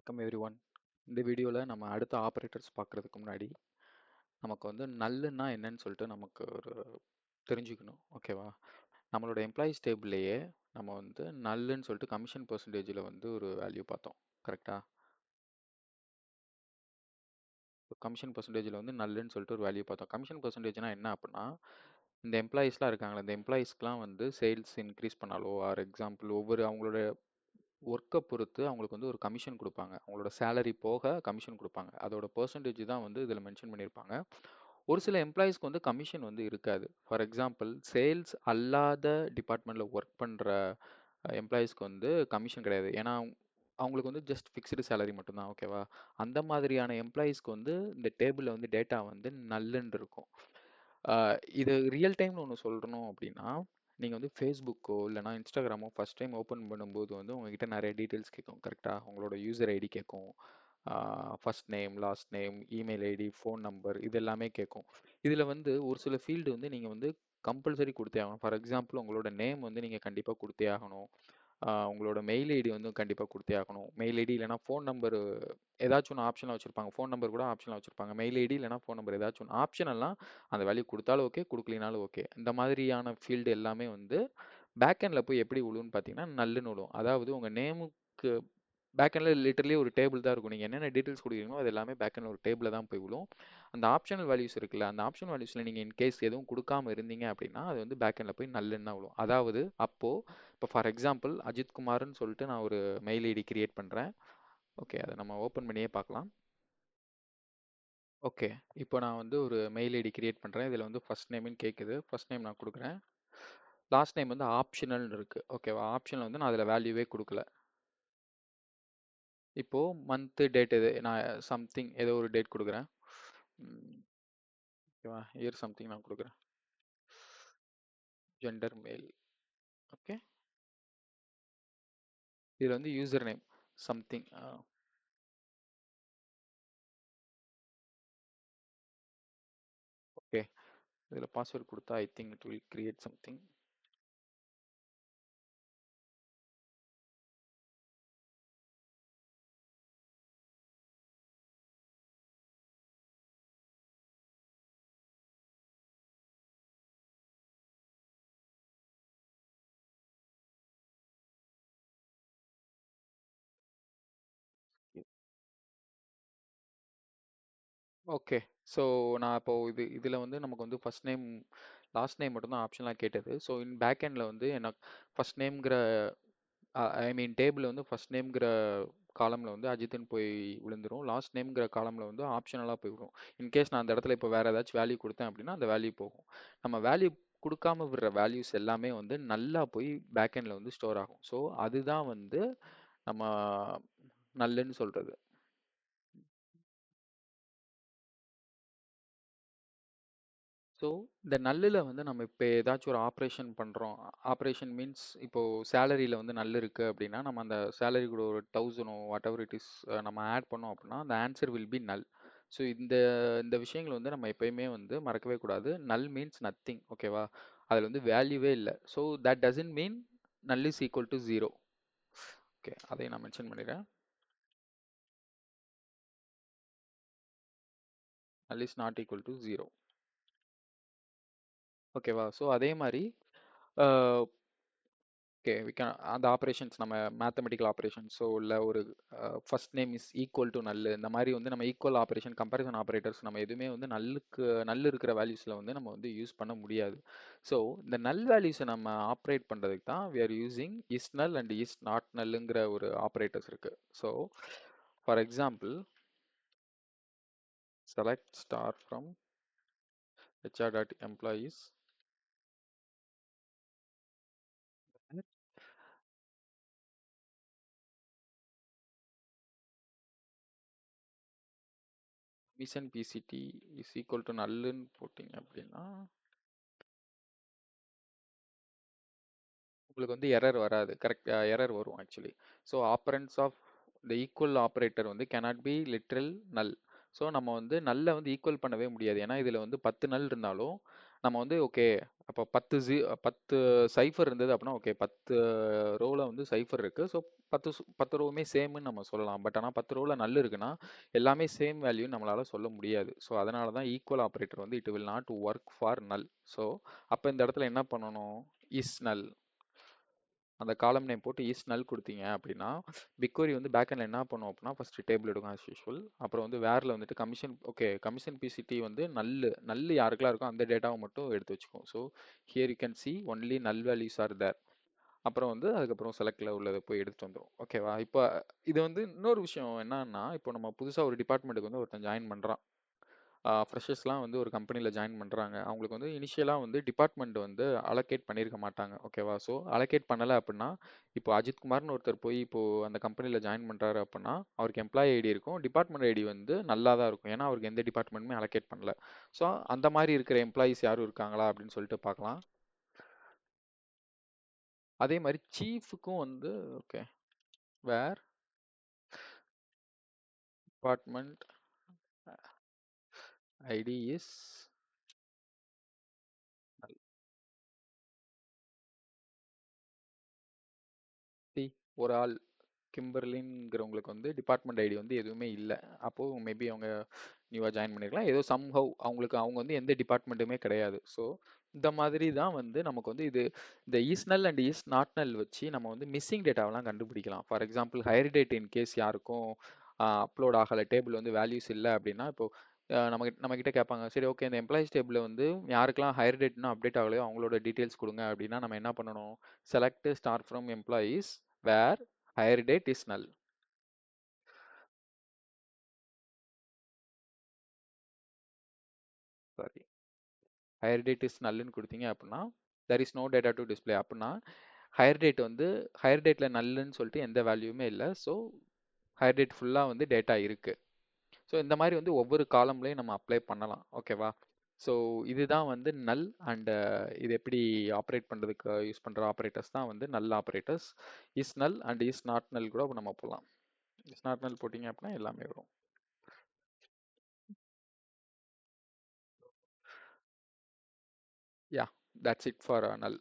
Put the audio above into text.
வணக்கம் எவ்ரிஒன். இந்த வீடியோவில் நம்ம அடுத்த ஆப்ரேட்டர்ஸ் பார்க்குறதுக்கு முன்னாடி நமக்கு வந்து நல்லுன்னா என்னன்னு சொல்லிட்டு நமக்கு ஒரு தெரிஞ்சுக்கணும். ஓகேவா? நம்மளோட எம்ப்ளாயீஸ் டேபிள்லேயே நம்ம வந்து நல்லுன்னு சொல்லிட்டு கமிஷன் பர்சன்டேஜில் வந்து ஒரு வேல்யூ பார்த்தோம். கரெக்டா? கமிஷன் பர்சன்டேஜில் வந்து நல்லுன்னு சொல்லிட்டு ஒரு வேல்யூ பார்த்தோம். கமிஷன் பர்சன்டேஜ்னா என்ன அப்படின்னா, இந்த எம்ப்ளாயீஸ்லாம் இருக்காங்களே, இந்த எம்ப்ளாயீஸ்க்குலாம் வந்து சேல்ஸ் இன்க்ரீஸ் பண்ணாலோ ஆர் எக்ஸாம்பிள் ஒவ்வொரு அவங்களோட ஒர்க்கை பொறுத்து அவங்களுக்கு வந்து ஒரு கமிஷன் கொடுப்பாங்க. அவங்களோட சேலரி போக கமிஷன் கொடுப்பாங்க. அதோட பெர்சன்டேஜ் தான் வந்து இதில் மென்ஷன் பண்ணியிருப்பாங்க. ஒரு சில எம்ப்ளாயீஸ்க்கு வந்து கமிஷன் வந்து இருக்காது. ஃபார் எக்ஸாம்பிள் சேல்ஸ் அல்லாத டிபார்ட்மெண்ட்டில் ஒர்க் பண்ணுற எம்ப்ளாயீஸ்க்கு வந்து கமிஷன் கிடையாது. ஏன்னா அவங்களுக்கு வந்து ஜஸ்ட் ஃபிக்ஸ்டு சேலரி மட்டும்தான். ஓகேவா? அந்த மாதிரியான எம்ப்ளாயீஸ்க்கு வந்து இந்த டேபிளில் வந்து டேட்டா வந்து நல்லுன்னு இருக்கும். இது ரியல் டைம்னு ஒன்று சொல்லணும் அப்படின்னா, நீங்கள் வந்து ஃபேஸ்புக்கோ இல்லைனா இன்ஸ்டாகிராமோ ஃபஸ்ட் டைம் ஓப்பன் பண்ணும்போது வந்து உங்ககிட்ட நிறைய டீட்டெயில்ஸ் கேட்கும். கரெக்டாக? உங்களோட யூசர் ஐடி கேட்கும், first name, last name, email ID, phone number, இது எல்லாமே கேட்கும். இதில் வந்து ஒரு சில ஃபீல்டு வந்து நீங்கள் வந்து கம்பல்சரி கொடுத்தே ஆகணும். ஃபார் எக்ஸாம்பிள் உங்களோட நேம் வந்து நீங்கள் கண்டிப்பாக கொடுத்தே ஆகணும். உங்களோட மெயில் ஐடி வந்து கண்டிப்பாக கொடுத்தே ஆகணும். மெயில் ஐடி இல்லைனா ஃபோன் நம்பர் ஏதாச்சும் ஒன்று ஆப்ஷனாக வச்சுருப்பாங்க. ஃபோன் நம்பர் கூட ஆப்ஷனாக வச்சுருப்பாங்க. மெயில் ஐடி இல்லைனா ஃபோன் நம்பர் ஏதாச்சும் ஒன்று ஆப்ஷனெல்லாம் அந்த வேல்யூ கொடுத்தாலும் ஓகே, கொடுக்கலினாலும் ஓகே. இந்த மாதிரியான ஃபீல்டு எல்லாமே வந்து பேக்கெண்டில் போய் எப்படி விழுன்னு பார்த்தீங்கன்னா நல்லுன்னு விழும். அதாவது உங்கள் நேமுக்கு பேக்கெண்டில் லிட்டரலி ஒரு டேபிள் தான் இருக்கும். நீங்கள் என்னென்ன டீட்டெயில்ஸ் கொடுக்குறீங்களோ அது எல்லாமே பேக்கெண்டில் ஒரு டேபிளில் தான் போய் விழும். அந்த ஆப்ஷனல் வேல்யூஸ் இருக்குல்ல, அந்த ஆப்ஷனல் வேல்யூஸில் நீங்கள் இன்கேஸ் எதுவும் கொடுக்காம இருந்தீங்க அப்படின்னா அது வந்து பேக்கெண்டில் போய் நல்லுன்னு தான் விழும். அதாவது இப்போ ஃபார் எக்ஸாம்பிள் அஜித் குமார்னு சொல்லிட்டு நான் ஒரு மெயில் ஐடி கிரியேட் பண்ணுறேன். ஓகே, அதை நம்ம ஓப்பன் பண்ணியே பார்க்கலாம். ஓகே, இப்போ நான் வந்து ஒரு மெயில் ஐடி கிரியேட் பண்ணுறேன். இதில் வந்து ஃபர்ஸ்ட் நேம்னு கேட்குது. ஃபர்ஸ்ட் நேம் நான் கொடுக்குறேன். லாஸ்ட் நேம் வந்து ஆப்ஷனல்னு இருக்குது. ஓகேவா? ஆப்ஷனல் வந்து நான் அதில் வேல்யூவே கொடுக்கல. இப்போது மந்த்து டேட் இது நான் சம்திங் ஏதோ ஒரு டேட் கொடுக்குறேன். ஓகேவா? இயர் சம்திங் நான் கொடுக்குறேன். ஜெண்டர் மேல். ஓகே, இதில் வந்து யூசர் நேம் சம்திங். ஓகே, இதில் பாஸ்வேர்ட் கொடுத்தா I think it will create something. Okay, so நான் இப்போ இதில் வந்து நமக்கு வந்து ஃபர்ஸ்ட் நேம் லாஸ்ட் நேம் மட்டும்தான் ஆப்ஷன்லாம் கேட்டது. ஸோ இன் பேக் எண்டில் வந்து எனக்கு ஃபர்ஸ்ட் நேம்ங்கிற ஐ மீன் டேபிள் வந்து ஃபர்ஸ்ட் நேம்ங்கிற காலமில் வந்து அஜித்துன்னு போய் விழுந்துரும். லாஸ்ட் நேம்ங்கிற காலமில் வந்து ஆப்ஷனலாக போய் விடும். இன்கேஸ் நான் அந்த இடத்துல இப்போ வேறு ஏதாச்சும் வேல்யூ கொடுத்தேன் அப்படின்னா அந்த வேல்யூ போகும். நம்ம வேல்யூ கொடுக்காம விடுற வேல்யூஸ் எல்லாமே வந்து நல்லா போய் பேக் எண்டில் வந்து ஸ்டோர் ஆகும். ஸோ அதுதான் வந்து நம்ம நல்லுன்னு சொல்கிறது. ஸோ இந்த நல்லில் வந்து நம்ம இப்போ ஏதாச்சும் ஒரு ஆப்ரேஷன் பண்ணுறோம். ஆப்ரேஷன் மீன்ஸ் இப்போது சேலரியில் வந்து நல் இருக்குது அப்படின்னா நம்ம அந்த சேலரி கூட ஒரு 1000 வாட் எவர் இட் இஸ் நம்ம ஆட் பண்ணோம் அப்படின்னா அந்த ஆன்சர் வில் பி நல். ஸோ இந்த இந்த விஷயங்கள் வந்து நம்ம எப்பயுமே வந்து மறக்கவே கூடாது. நல் மீன்ஸ் நத்திங். ஓகேவா? அதில் வந்து வேல்யூவே இல்லை. ஸோ தட் டசன்ட் மீன் நல் இஸ் ஈக்குவல் டு 0. ஓகே, அதை நான் மென்ஷன் பண்ணிடுறேன். நல் இஸ் நாட் ஈக்குவல் டு 0. ஓகேவா? ஸோ அதே மாதிரி ஓகே, வி கேன் அந்த ஆப்ரேஷன்ஸ் நம்ம மேத்தமெட்டிக்கல் ஆப்ரேஷன்ஸ் ஸோ இல்லை ஒரு first name is equal to null இந்த மாதிரி வந்து நம்ம ஈக்குவல் ஆப்ரேஷன் கம்பேரிசன் ஆப்ரேட்டர்ஸ் நம்ம எதுவுமே வந்து நல்லு இருக்கிற வேல்யூஸில் வந்து நம்ம வந்து யூஸ் பண்ண முடியாது. ஸோ இந்த நல் வேல்யூஸை நம்ம ஆப்ரேட் பண்ணுறதுக்கு தான் we are using is null and is not நல்லுங்கிற ஒரு ஆப்ரேட்டர்ஸ் இருக்குது. So for example select star from HR.employees mission PCT is equal to நல்லுன்னு போட்டிங்க அப்படின்னா உங்களுக்கு வந்து எரர் வராது. கரெக்ட், எரர் வரும் actually. So operands of the equal operator வந்து cannot be literal null. So நம்ம வந்து நல்ல வந்து ஈக்குவல் பண்ணவே முடியாது. ஏன்னா இதில் வந்து 10 நல் இருந்தாலும் நம்ம வந்து ஓகே அப்போ 10 சைஃபர் இருந்தது அப்படின்னா ஓகே 10 ரோல வந்து சைஃபர் இருக்கு. ஸோ 10 ரோவுமே சேம்னு நம்ம சொல்லலாம். பட் ஆனால் 10 ரோல நல் இருக்குன்னா எல்லாமே சேம் வேல்யூ நம்மளால சொல்ல முடியாது. ஸோ அதனால தான் ஈக்குவல் ஆப்ரேட்டர் வந்து it will not work for நல். ஸோ அப்போ இந்த இடத்துல என்ன பண்ணணும்? இஸ் நல் அந்த காலம் நேம் போட்டு இஸ் நல் கொடுத்தீங்க அப்படின்னா பிக்வரி வந்து பேக்எண்ட்ல என்ன பண்ணும் அப்படின்னா ஃபர்ஸ்ட் டேபிள் எடுக்கும் ஆஸ் யூஷுவல். அப்புறம் வந்து வேர்ல வந்துட்டு கமிஷன் ஓகே கமிஷன் பிசிடி வந்து நல்லு யாருக்கெல்லாம் இருக்கோ அந்த டேட்டாவை மட்டும் எடுத்து வச்சுக்கும். So here you can see only நல் வேல்யூஸ் ஆர் தேர். அப்புறம் வந்து அதுக்கப்புறம் செலக்ட்ல உள்ளதை போய் எடுத்துட்டு வந்துடும். ஓகேவா? இப்போ இது வந்து இன்னொரு விஷயம் என்னன்னா இப்போ நம்ம புதுசா ஒரு டிபார்ட்மெண்ட்டுக்கு வந்து ஒருத்தன் ஜாயின் பண்றான். ஃப்ரெஷர்ஸ்லாம் வந்து ஒரு கம்பெனியில் ஜாயின் பண்ணுறாங்க. அவங்களுக்கு வந்து இனிஷியலாக வந்து டிபார்ட்மெண்ட் வந்து அலோகேட் பண்ணியிருக்க மாட்டாங்க. ஓகேவா? ஸோ அலோகேட் பண்ணலை அப்படின்னா இப்போ அஜித் குமார்னு ஒருத்தர் போய் இப்போ அந்த கம்பெனியில் ஜாயின் பண்ணுறாரு அப்படின்னா அவருக்கு எம்ப்ளாயி ஐடி இருக்கும், டிபார்ட்மெண்ட் ஐடி வந்து நல்லா தான் இருக்கும். ஏன்னா அவருக்கு எந்த டிபார்ட்மெண்ட்டுமே அலோகேட் பண்ணல. ஸோ அந்த மாதிரி இருக்கிற எம்ப்ளாயிஸ் யாரும் இருக்காங்களா அப்படின்னு சொல்லிட்டு பார்க்கலாம். அதே மாதிரி சீஃபுக்கும் வந்து okay where department ID is ஒரு ஆள் கிம்பர்லிங்கிறவங்களுக்கு வந்து டிபார்ட்மெண்ட் ஐடி வந்து எதுவுமே இல்லை. அப்போது மேபி அவங்க நியூவாக ஜாயின் பண்ணியிருக்கலாம். ஏதோ சம்ஹவ் அவங்க வந்து எந்த டிபார்ட்மெண்ட்டுமே கிடையாது. ஸோ இந்த மாதிரி தான் வந்து நமக்கு வந்து இந்த is null and is not நல் வச்சு நம்ம வந்து மிஸ்ஸிங் டேட்டாவெல்லாம் கண்டுபிடிக்கலாம். For example hire date in case யாருக்கும் அப்லோட் ஆகலை, டேபிள் வந்து வேல்யூஸ் இல்லை அப்படின்னா இப்போ நம்ம கிட்ட கேட்பாங்க, சரி ஓகே இந்த எம்ப்ளாயிஸ் டேபிள் வந்து யாருக்கெல்லாம் ஹையர் டேட்னா அப்டேட் ஆகலையோ அவங்களோட டீட்டெயில்ஸ் கொடுங்க அப்படின்னா நம்ம என்ன பண்ணணும்? Select star from employees where hire date is null. Sorry, hire date is நல்லுன்னு கொடுத்தீங்க அப்படின்னா there is no data to display. அப்படின்னா ஹையர் டேட் வந்து ஹையர் டேட்ல நல்லுன்னு சொல்லிட்டு எந்த வேல்யூமே இல்லை. ஸோ ஹையர் டேட் ஃபுல்லாக வந்து டேட்டா இருக்கு. ஸோ இந்த மாதிரி வந்து ஒவ்வொரு காலம்லையும் நம்ம அப்ளை பண்ணலாம். ஓகேவா? ஸோ இதுதான் வந்து நல் அண்ட் இது எப்படி ஆப்ரேட் பண்ணுறதுக்கு யூஸ் பண்ணுற ஆப்ரேட்டர்ஸ் தான் வந்து நல் operators. Is null and is not நல் கூட நம்ம போடலாம். இஸ் நாட் நல் போட்டிங்க அப்படின்னா எல்லாமே வரும். யா, தட்ஸ் இட் ஃபார் நல்.